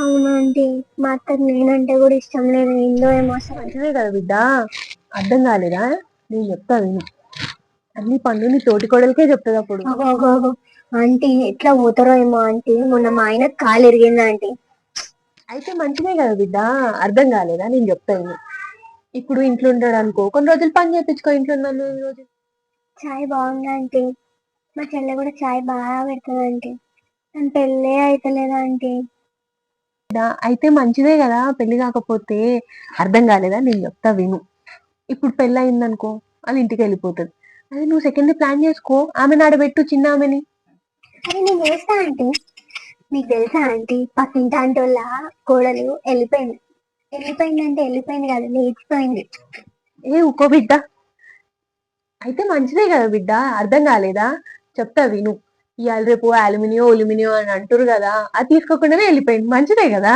అవునండి. మా అత్తకి నేనంటే కూడా ఇష్టం లేదు. ఏందో ఏమో అసలు. మంచిదే కదా బిడ్డ, అర్థం కాలేదా? నేను చెప్తా విను. అన్ని పనులు నీ తోటి కోడలికే చెప్తుంది అప్పుడు. అగో అగో అగో ఆంటీ ఎట్లా పోతారో ఏమో ఆంటీ. మొన్న మా ఆయన కాలు ఇరిగింది ఆంటీ. అయితే మంచిదే కదా బిడ్డ, అర్థం కాలేదా? నేను చెప్తా విను. ఇప్పుడు ఇంట్లో ఉంటాడు అనుకో, కొన్ని రోజులు పని చేయించుకో ఇంట్లో ఉన్నాను ఈ రోజు. చాయ్ బాగుంది ఆంటీ. మా చెల్లె కూడా చాయ్ బాగా పెడుతుంది ఆంటీ. నన్ను పెళ్ళే అయితలేదు ఆంటీ. అయితే మంచిదే కదా పెళ్లి కాకపోతే. అర్థం కాలేదా? నేను చెప్తా విను. ఇప్పుడు పెళ్ళి అయిందనుకో, అది ఇంటికి వెళ్ళిపోతుంది. అది నువ్వు సెకండ్ ప్లాన్ చేసుకో, ఆమెను ఆడబెట్టు, చిన్న ఆమెని. అది నేను చేస్తా ఆంటీ. మీకు తెలుసా ఆంటీ, పక్కింటి ఆంటీ వాళ్ళ కోడలు వెళ్ళిపోయింది. వెళ్ళిపోయిందంటే వెళ్ళిపోయింది కాదు, లేచిపోయింది. ఊకో బిడ్డ. అయితే మంచిదే కదా బిడ్డ, అర్థం కాలేదా? చెప్తా విను. ఇవాళ రేపు అల్యూమినియం ఒల్యూమినియం అని అంటారు కదా, అది తీసుకోకుండానే వెళ్ళిపోయింది. మంచిదే కదా.